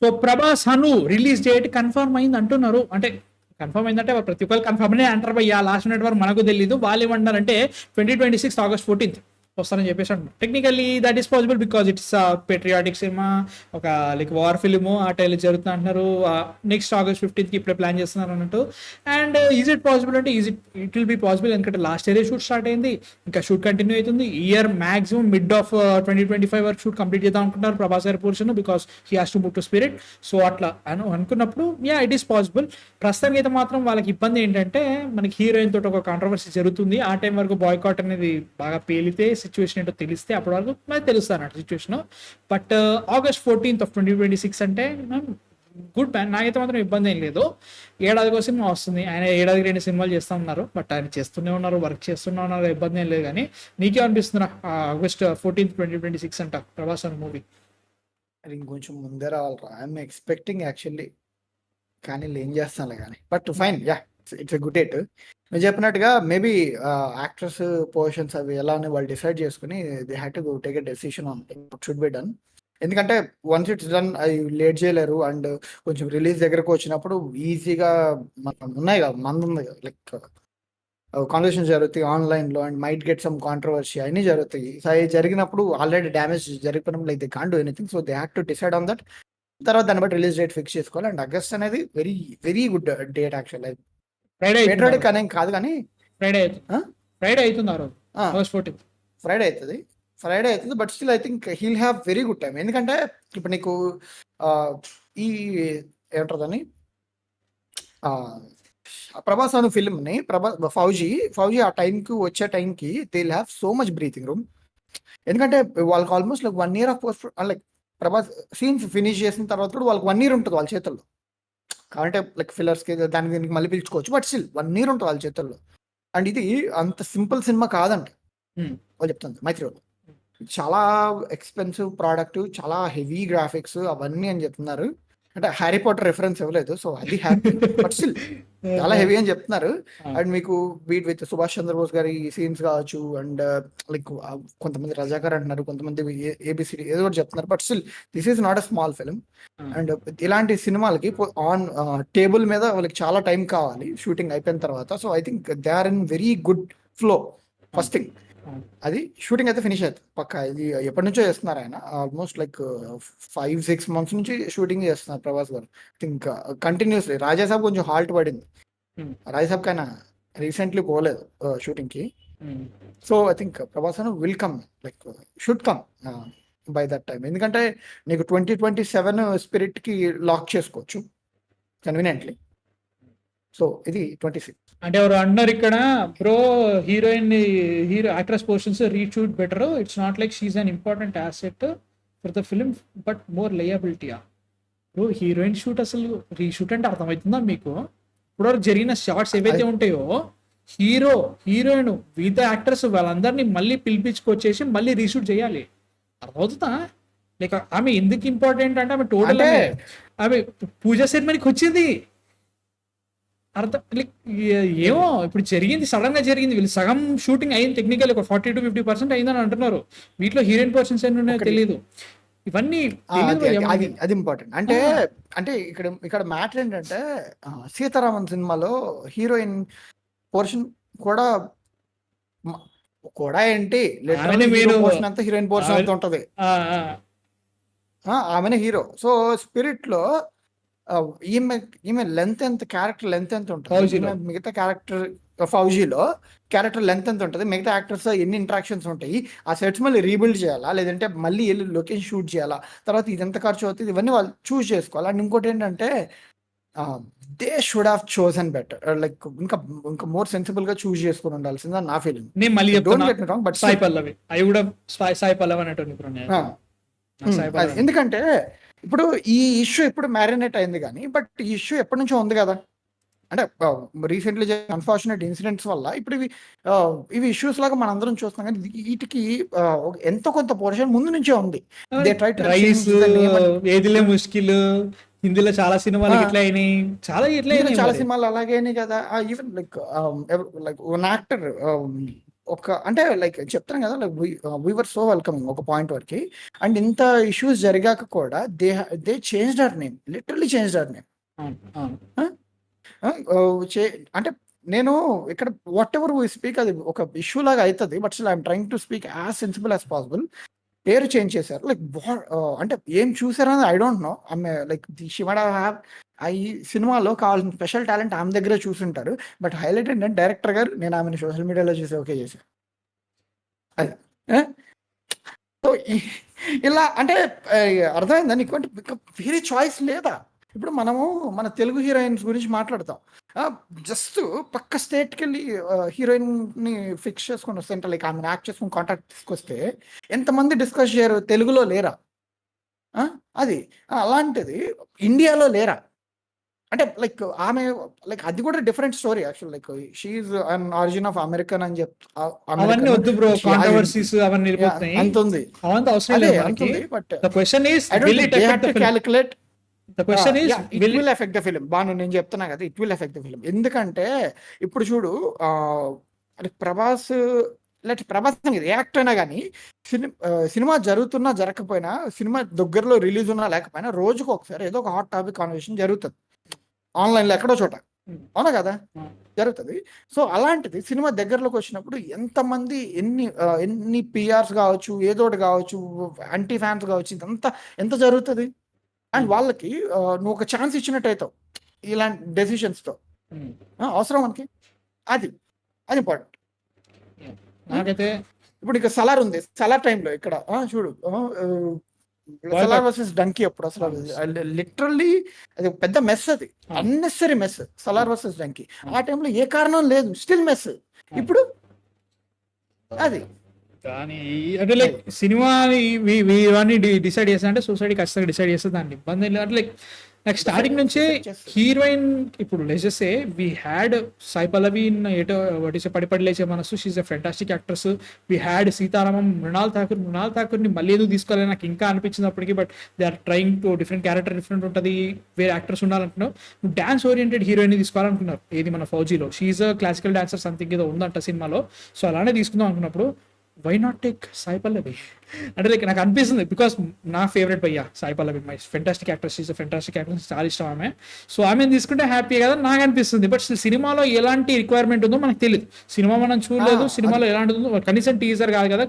So Prabhas Hanu release date confirm అయింది అంటున్నారు. అంటే కన్ఫర్మ్ అయిందంటే ప్రతి ఒక్కరు కన్ఫర్మ్ అనే అంటారు భయ్యా. లాస్ట్ మినిట్ వరకు మనకు తెలియదు. వాళ్ళు ఏమంటారంటే 2026 August 14th వస్తారని చెప్పేసి అంటున్నారు. Technically that is possible because it's patriotic cinema, ఒక లైక్ వార్ ఫిల్మ్ ఆ టైల్ జరుగుతుంది అంటున్నారు. నెక్స్ట్ August 15th ఇప్పుడే ప్లాన్ చేస్తున్నారు అన్నట్టు. అండ్ ఈజ్ ఇట్ పాసిబుల్ అంటే ఇట్ విల్ బి పాసిబుల్, ఎందుకంటే లాస్ట్ ఇయర్ షూట్ స్టార్ట్ అయింది, ఇంకా షూట్ కంటిన్యూ అవుతుంది. ఇయర్ మాక్సిమం మిడ్ ఆఫ్ 2025 వరకు షూట్ కంప్లీట్ చేద్దాం అనుకుంటున్నారు ప్రభాస్ గారి portion, because he has to move to spirit. So అట్లా అనుకున్నప్పుడు ఇట్ ఈస్ పాసిబుల్. ప్రస్తుతానికి అయితే మాత్రం వాళ్ళకి ఇబ్బంది ఏంటంటే మనకి హీరోయిన్ తోటి ఒక కాంట్రవర్సీ జరుగుతుంది. ఆ టైం వరకు బాయ్కాట్ అనేది బాగా పేలితే సిచ్యువేషన్ ఏంటో తెలిస్తే అప్పటి వరకు మనకి తెలుస్తుంది అన్నట్టు situation. But August 14th of 2026 అంటే గుడ్ మ్యాన్. నాకైతే మాత్రం ఇబ్బంది ఏం లేదు. ఏడాదికో సినిమా వస్తుంది. ఆయన ఏడాదికి 2 సినిమాలు చేస్తూ ఉన్నారు. బట్ ఆయన చేస్తూనే ఉన్నారు, వర్క్ చేస్తూనే ఉన్నారు, ఇబ్బంది ఏం లేదు. కానీ నీకేమనిపిస్తుందా August 14th 2026 అంట ప్రభాస్ అనే మూవీ? అది ఇంకొంచెం ముందే రావాలరా. ఐఎమ్ ఎక్స్పెక్టింగ్ యాక్చువల్లీ, కానీ ఏం చేస్తానులే కానీ. But fine, it's a good date. మీరు చెప్పినట్టుగా మేబీ యాక్టర్స్ పోర్షన్స్ అవి ఎలా అని వాళ్ళు డిసైడ్ చేసుకుని they had to take a decision on it should be done. ఎందుకంటే వన్స్ ఇట్స్ డన్ అది లేట్ చేయలేరు. అండ్ కొంచెం రిలీజ్ దగ్గరకు వచ్చినప్పుడు ఈజీగా మనం ఉన్నాయి కదా, మంది ఉంది కదా, లైక్ కాన్వర్సేషన్ జరుగుతాయి ఆన్లైన్లో and might get some controversy అన్నీ జరుగుతాయి. సో అవి జరిగినప్పుడు ఆల్రెడీ డ్యామేజ్ జరిగిపోయినప్పుడు like they can't do anything. So they had to decide on that. తర్వాత దాన్ని బట్టి రిలీజ్ డేట్ ఫిక్స్ చేసుకోవాలి. అండ్ ఆగస్ట్ అనేది very very good date actual. Patriotic అనేం కాదు కానీ ఫ్రైడే అవుతుంది ఆ రోజు August 14th. ఫ్రైడే అవుతుంది. But still I think he'll have very good time. ఎందుకంటే ఇప్పుడు నీకు ఈ ఏమంటారు దాన్ని ప్రభాస్ అను ఫిల్మ్ని ఫౌజీ ఆ టైంకి వచ్చే టైంకి they will have so much breathing room. ఎందుకంటే వాళ్ళకి almost like 1 year of post, like Prabhas scenes finish చేసిన తర్వాత కూడా వాళ్ళకి 1 year ఉంటుంది వాళ్ళ చేతుల్లో. కాబట్టి లైక్ ఫిల్లర్స్కి దానికి దీనికి మళ్ళీ పిలుచుకోవచ్చు. బట్ స్టిల్ 1 year ఉంటుంది వాళ్ళ చేతుల్లో. అండ్ ఇది అంత సింపుల్ సినిమా కాదంట వాళ్ళు చెప్తుంది మైత్రి వాళ్ళు. చాలా ఎక్స్పెన్సివ్ ప్రోడక్ట్, చాలా హెవీ గ్రాఫిక్స్ అవన్నీ అని చెప్తున్నారు. అంటే హ్యారీ పాటర్ రెఫరెన్స్ ఇవ్వలేదు, సో అది హ్యాపీ. బట్ స్టిల్ చాలా హెవీ అని చెప్తున్నారు. అండ్ మీకు బీట్ విత్ సుభాష్ చంద్రబోస్ గారి సీన్స్ కావచ్చు. అండ్ లైక్ కొంతమంది రజాకర్ అంటున్నారు, కొంతమంది ఏబిసిడి ఏదో ఒకటి చెప్తున్నారు. But still this is not a small film. And ఇలాంటి సినిమాలకి ఆన్ టేబుల్ మీద వాళ్ళకి చాలా టైం కావాలి షూటింగ్ అయిపోయిన తర్వాత. So I think they are in very good flow. First thing అది షూటింగ్ అయితే ఫినిష్ అవుతుంది పక్క. ఇది ఎప్పటి నుంచో చేస్తున్నారు ఆయన, ఆల్మోస్ట్ లైక్ 5-6 months నుంచి షూటింగ్ చేస్తున్నారు ప్రభాస్ గారు. Think continuously. రాజాసాబ్ కొంచెం హాల్ట్ పడింది. రాజాసాబ్ కైనా రీసెంట్లీ పోలేదు షూటింగ్కి. So I think Prabhas will come, like should come by that time. ఎందుకంటే నీకు 2027 స్పిరిట్కి లాక్ చేసుకోవచ్చు కన్వీనియంట్లీ. సో ఇది 26. అంటే ఎవరు అన్నారు ఇక్కడ, bro hero actress portions reshoot better, it's not like she an important asset for the film but more లయబిలిటీయా. బ్రో హీరోయిన్ షూట్ అసలు రీషూట్ అంటే అర్థమవుతుందా మీకు? ఇప్పుడు జరిగిన షార్ట్స్ ఏవైతే ఉంటాయో హీరోయిన్ విత్ యాక్టర్స్ వాళ్ళందరినీ మళ్ళీ పిలిపించుకొచ్చేసి మళ్ళీ రీషూట్ చేయాలి. అర్థమవుతుందా? లైక్ ఆమె ఎందుకు ఇంపార్టెంట్ అంటే ఆమె టోటల్ ఆమె పూజా సెరమనీకి వచ్చింది. అర్థం లైక్ ఏమో ఇప్పుడు జరిగింది, సడన్ గా జరిగింది. వీళ్ళు సగం షూటింగ్ అయింది, టెక్నికల్ ఒక 40-50% అయిందని అంటున్నారు. వీటిలో హీరోయిన్ పోర్షన్స్ ఎన్ని ఉన్నాయో తెలియదు. ఇవన్నీ అది ఇంపార్టెంట్. అంటే ఇక్కడ మ్యాటర్ ఏంటంటే సీతారామన్ సినిమాలో హీరోయిన్ పోర్షన్ కూడా ఏంటి పోర్షన్ అంతా హీరోయిన్ పోర్షన్ అంతా ఉంటది. ఆమెనే హీరో. సో స్పిరిట్ లో ఈమె లెంత్ ఎంత, క్యారెక్టర్ లెంత్ ఎంత ఉంటుంది, మిగతా క్యారెక్టర్ ఫౌజీలో క్యారెక్టర్ లెంత్ ఎంత ఉంటుంది, మిగతా యాక్టర్స్ ఎన్ని ఇంటరాక్షన్స్ ఉంటాయి, ఆ సెట్స్ మళ్ళీ రీబిల్డ్ చేయాలా లేదంటే మళ్ళీ వెళ్ళి లొకేషన్ షూట్ చేయాలా, తర్వాత ఇది ఎంత ఖర్చు అవుతుంది, ఇవన్నీ వాళ్ళు చూస్ చేసుకోవాలి. అండ్ ఇంకోటి ఏంటంటే they should have chosen better, like ఇంకా మోర్ సెన్సిబుల్ గా చూస్ చేసుకుని ఉండాల్సిందని నా ఫీలింగ్. ఎందుకంటే ఇప్పుడు ఈ ఇష్యూ ఇప్పుడు మ్యారినేట్ అయింది కానీ, బట్ ఈ ఇష్యూ ఎప్పటి నుంచో ఉంది కదా. అంటే రీసెంట్లీ అన్ఫార్చునేట్ ఇన్సిడెంట్స్ వల్ల ఇప్పుడు ఇవి ఇష్యూస్ లాగా మనం అందరం చూస్తున్నాం. కానీ వీటికి ఎంతో కొంత పోర్షన్ ముందు నుంచే ఉంది. హిందీలో చాలా సినిమాలు ఇట్లా అయినాయి, చాలా సినిమాలు అలాగే అయినాయి కదా. ఈవెన్ లైక్ వన్ యాక్టర్ ఒక అంటే లైక్ చెప్తాను కదా, like we were so welcoming ఒక పాయింట్ వరకు. అండ్ ఇంత ఇష్యూస్ జరిగాక కూడా they change our name, literally change our name. అవును, అవును. అంటే నేను ఇక్కడ వాట్ ఎవర్ వీ స్పీక్ అది ఒక ఇష్యూ లాగా అవుతుంది, but still I'm trying to speak as sensible as possible. పేరు చేంజ్ చేశారు, లైక్ అంటే ఏం చూసారని ఐ డోంట్ నో. ఆమె లైక్ షీ వుడ్ హ్యావ్ ఈ సినిమాలో కావాల్సిన స్పెషల్ టాలెంట్ ఆమె దగ్గరే చూసుంటారు. బట్ హైలైట్ ఏంటంటే డైరెక్టర్ గారు నేను ఆమెను సోషల్ మీడియాలో చూసి ఓకే చేశాను. అది సో ఇలా అంటే అర్థమైందా నీకు? అంటే వేరే చాయిస్ లేదా? ఇప్పుడు మనము మన తెలుగు హీరోయిన్స్ గురించి మాట్లాడతాం, జస్ట్ పక్క స్టేట్కి వెళ్ళి హీరోయిన్ని ఫిక్స్ చేసుకొని వస్తే, అంటే లైక్ ఆమె యాక్ట్ చేసుకుని కాంటాక్ట్ తీసుకొస్తే ఎంతమంది డిస్కస్ చేయరు? తెలుగులో లేరా? అది అలాంటిది ఇండియాలో లేరా? అంటే లైక్ ఆమె లైక్ అది కూడా different story actual. Like she an origin of American అని అవన్నీ వద్దు బ్రో, కాంట్రవర్సీస్ అవన్నీ వెళ్ళిపోతున్నాయి. అంత ఉంది, అవంతా అవసరం అదే లేదు అంత మనకి. ఉంది. But The question is, I don't will think it they affect have the to film? Calculate. The question is, it will will affect the film. బాను నేను చెప్తున్నా కదా, it will affect the film. ఎందుకంటే ఇప్పుడు చూడు, అంటే ప్రభాస్ అనేది ఏ యాక్టర్ అయినా కానీ సినిమా జరుగుతున్నా జరగకపోయినా, సినిమా దగ్గరలో రిలీజ్ ఉన్నా లేకపోయినా, రోజుకు ఒకసారి ఏదో ఒక హాట్ టాపిక్ కాన్వర్సేషన్ జరుగుతుంది ఆన్లైన్లో ఎక్కడో చోట, అవునా కదా? జరుగుతుంది. సో అలాంటిది సినిమా దగ్గరలోకి వచ్చినప్పుడు ఎంతమంది ఎన్ని పిఆర్స్ కావచ్చు, ఏదో ఒకటి కావచ్చు, యాంటీ ఫ్యాన్స్ కావచ్చు, ఇదంతా ఎంత జరుగుతుంది. అండ్ వాళ్ళకి నువ్వు ఒక ఛాన్స్ ఇచ్చినట్టు అవుతావు ఇలాంటి డెసిషన్స్తో. అవసరం మనకి అది ఇంపార్టెంట్. నాకైతే ఇప్పుడు ఇక సలార్ ఉంది, సలార్ టైంలో ఇక్కడ చూడు, సలార్ వర్సెస్ డంకీ అప్పుడు అసలు లిటరల్లీ అది ఒక పెద్ద మెస్, అది unnecessary mess. Salaar versus donkey ఆ టైంలో ఏ కారణం లేదు, స్టిల్ మెస్. ఇప్పుడు అది కానీ అంటే లైక్ సినిమా ఇవన్నీ డిసైడ్ చేస్తా అంటే సొసైటీ ఖచ్చితంగా డిసైడ్ చేస్తే దాన్ని ఇబ్బంది ఏం లేదు. అంటే లైక్ స్టార్టింగ్ నుంచే హీరోయిన్, ఇప్పుడు let's say we had Sai Pallavi in ఏటో వటిసే Padi Leche Manasu, she's a fantastic actress. We had Sitaramam, Mrunal ఠాకూర్ని మళ్ళీ ఎందుకు తీసుకోవాలి నాకు ఇంకా అనిపించినప్పటికీ. But they are trying to different character, different ఉంటుంది, వేరే యాక్టర్స్ ఉండాలంటున్నావు. నువ్వు డాన్స్ ఓరియంటెడ్ హీరోయిన్ తీసుకోవాలనుకున్నారు, ఏది మన ఫౌజీలో she's a classical dancer something ఏదో ఉందంట సినిమాలో. సో అలానే తీసుకుందాం అనుకున్నప్పుడు why not take Sai Pallavi? అంటే లైక్ నాకు అనిపిస్తుంది, బికాస్ నా ఫేవరెట్ భయ్యా Sai Pallavi, my fantastic actress, is fantastic actress, చాలా ఇష్టం ఆమె. సో ఆమెను తీసుకుంటే హ్యాపీ కదా నాకు అనిపిస్తుంది. బట్ సినిమాలో ఎలాంటి రిక్వైర్మెంట్ ఉందో మనకు తెలియదు, సినిమా మనం చూడలేదు, సినిమాలో ఎలాంటి ఉందో కనీసం టీజర్ కాదు కదా,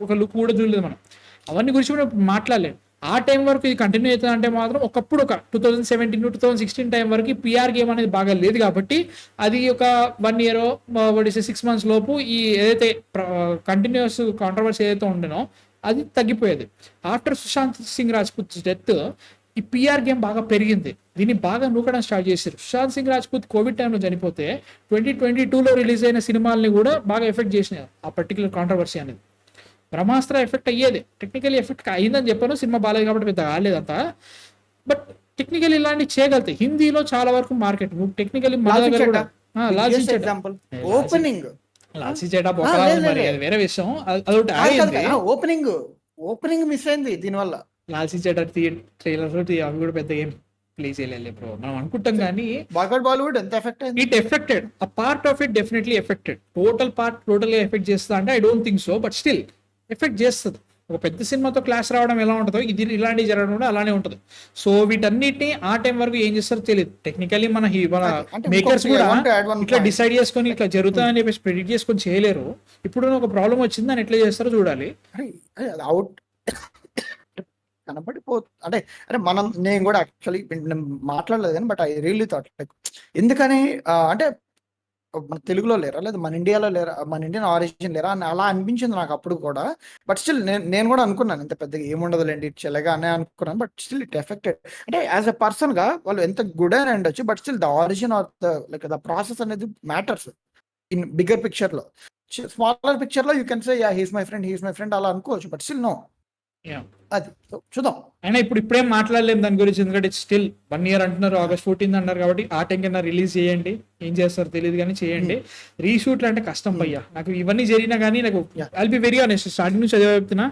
ఒక లుక్ కూడా చూడలేదు మనం, అవన్నీ గురించి కూడా మాట్లాడలేదు. ఆ టైం వరకు ఇది కంటిన్యూ అవుతుంది అంటే మాత్రం ఒకప్పుడు ఒక 2017 to 2016 టైం వరకు పిఆర్ గేమ్ అనేది బాగా లేదు కాబట్టి అది ఒక 1 year 6 months లోపు ఈ ఏదైతే కంటిన్యూస్ కాంట్రవర్సీ ఏదైతే ఉండేనో అది తగ్గిపోయేది. ఆఫ్టర్ సుశాంత్ సింగ్ రాజ్పూత్ డెత్ ఈ పిఆర్ గేమ్ బాగా పెరిగింది, దీన్ని బాగా నూకడం స్టార్ట్ చేశారు. సుశాంత్ సింగ్ రాజ్పూత్ కోవిడ్ టైంలో చనిపోతే 2022లో రిలీజ్ అయిన సినిమాల్ని కూడా బాగా ఎఫెక్ట్ చేసినాయి ఆ పర్టికులర్ కాంట్రవర్సీ అనేది. బ్రహ్మాస్త్ర ఎఫెక్ట్ అయ్యేది, టెక్నికల్ ఎఫెక్ట్ అయిందని చెప్పాను, సినిమా బాగాలేదు కాబట్టి పెద్ద కాలేదంతా. బట్ టెక్నికల్ ఇలాంటి చేయగలుగుతాయి. హిందీలో చాలా వరకు మార్కెట్ టెక్నికల్ ఎగ్జాంపుల్ ఓపెనింగ్ లాల్సీ చెడా మరి అది వేరే విషయం, అదొకటి ఆగింది. ఓపెనింగ్ మిస్ అయింది దీనివల్ల. లాల్సీ చెడా ట్రైలర్ అవి కూడా పెద్ద ఏం ప్లే చేయలేదు బ్రో, మనం అనుకుంటాం కానీ బాలీవుడ్ ఎంత ఎఫెక్ట్ అయింది. It affected a part of it, definitely affected. Total effect చేస్తా అంటే I don't think so, but still effect చేస్తుంది. ఒక పెద్ద సినిమాతో క్లాస్ రావడం ఎలా ఉంటుందో ఇది ఇలాంటివి జరగడం కూడా అలానే ఉంటుంది. సో వీటన్నిటిని ఆ టైం వరకు ఏం చేస్తారో తెలియదు. టెక్నికలీ మన మేకర్స్ కూడా ఇట్లా డిసైడ్ చేసుకొని ఇట్లా జరుగుతుందని చెప్పేసి ప్రెడిక్ట్ చేసుకొని చేయలేరు. ఇప్పుడు ఒక ప్రాబ్లం వచ్చింది, దాన్ని ఎట్లా చేస్తారో చూడాలి. అవుట్ అంటే నేను కూడా యాక్చువల్లీ మాట్లాడలేదు కానీ, but I really thought like ఎందుకని అంటే మన తెలుగులో లేరా, లేదా మన ఇండియాలో లేరా, మన ఇండియన్ ఆరిజిన్ లేరా అని అలా అనిపించింది నాకు అప్పుడు కూడా. బట్ స్టిల్ నేను కూడా అనుకున్నాను ఇంత పెద్దగా ఏముండదులేండి చెల్లగా అనే అనుకున్నాను. But still it affected. అంటే యాజ్ ఎ పర్సన్ గా వాళ్ళు ఎంత గుడ్ అని ఉండొచ్చు, but still the origin or the process అనేది మ్యాటర్స్ ఇన్ బిగ్గర్ పిక్చర్ లో. స్మాలర్ పిక్చర్ లో you can say yeah he's my friend అలా అనుకోవచ్చు, బట్ స్టిల్ నో. అది చూద్దాం. అయినా ఇప్పుడేం మాట్లాడలేము దాని గురించి, ఎందుకంటే స్టిల్ 1 year అంటున్నారు, August 14 అన్నారు కాబట్టి ఆ టైం కన్నా రిలీజ్ చేయండి, ఏం చేస్తారో తెలియదు కానీ చేయండి. రీషూట్లు అంటే కష్టం భయ్యా, నాకు ఇవన్నీ జరిగినా కానీ నాకు I'll be very honest, starting నుంచి చదివే చెప్తున్నా,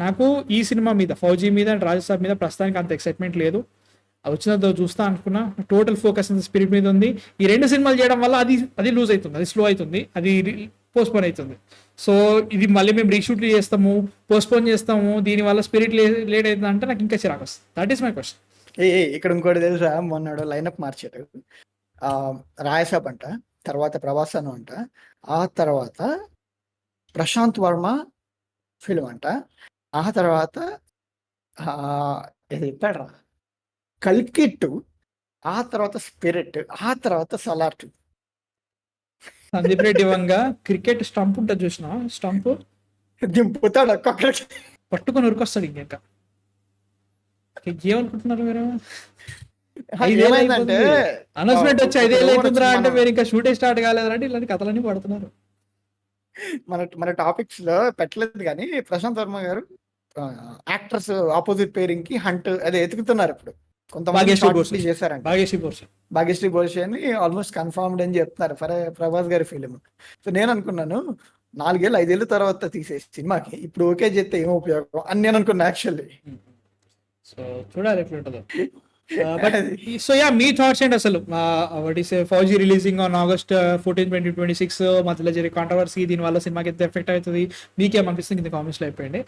నాకు ఈ సినిమా మీద ఫౌజీ మీద అండ్ రాజసాబ్ మీద ప్రస్తుతానికి అంత ఎక్సైట్మెంట్ లేదు. వచ్చినదో చూస్తా అనుకున్నా, టోటల్ ఫోకస్ స్పిరిట్ మీద ఉంది. ఈ 2 సినిమాలు చేయడం వల్ల అది లూజ్ అవుతుంది, అది స్లో అవుతుంది, అది పోస్ట్పోన్ అవుతుంది. సో ఇది మళ్ళీ మేము రీషూట్లు చేస్తాము, పోస్ట్పోన్ చేస్తాము, దీనివల్ల స్పిరిట్ లేట్ అవుతుంది అంటే నాకు ఇంకా చిరాకు వస్తుంది. That is my question. ఇక్కడ ఇంకోటి తెలుసా, మొన్నడు లైనప్ మార్చాడు. రాయసాబ్ అంట, తర్వాత ప్రభాస్ అను అంట, ఆ తర్వాత ప్రశాంత్ వర్మ ఫిల్మ్ అంట, ఆ తర్వాత ఇది చెప్పాడు కల్కి 2, ఆ తర్వాత స్పిరిట్, ఆ తర్వాత సలార్ 2. సందీప్ రెడ్డి వంగ క్రికెట్ స్టంప్ ఉంటుంది చూసిన, స్టంప్ దింపుతాడు ఒక్కొక్కడికి. పట్టుకొని ఉరికొస్తాడు. ఇంకా ఏమనుకుంటున్నారు మీరు? ఏమైందంటే అనౌన్స్మెంట్ వచ్చి 5 ఏళ్ళు అవుతుందిరా అంటే మన మీరు ఇంకా షూటే స్టార్ట్ కాలేదంటే ఇలాంటి కథలన్నీ పడుతున్నారు. మన టాపిక్స్ లో పెట్టలేదు కానీ ప్రశాంత్ వర్మ గారు యాక్టర్స్ ఆపోజిట్ పేరింగ్ కి హంట్ అదే ఎతుకుతున్నారు ఇప్పుడు. కొంతమంది భాగ్యశ్రీ షార్ట్ బోర్సే. లిస్ట్ చేశారంట. భాగ్యశ్రీ బోర్సే. భాగ్యశ్రీ బోర్షి అని ఆల్మోస్ట్ కన్ఫర్మ్డ్ అని చెప్తున్నారు ప్రభాస్ గారి ఫిలిం. సో నేను అనుకున్నాను 4 ఏళ్ళు 5 ఏళ్ళ తర్వాత తీసే సినిమాకి ఇప్పుడు ఓకే చేస్తే ఏం ఉపయోగం అని నేను అనుకున్నా యాక్చువల్లీ. సో చూడాలి ఎప్పుడు ఉంటుందో. But so yeah, me thoughts ఏంటి అసలు? What is fauji releasing on August 14, 2026 మధ్యలో జరిగే కాంట్రవర్సీ, దీనివల్ల సినిమాకి ఎంత ఎఫెక్ట్ అవుతుంది, మీకేమనిపిస్తుంది కింద కామెంట్స్లో అయిపోయింది.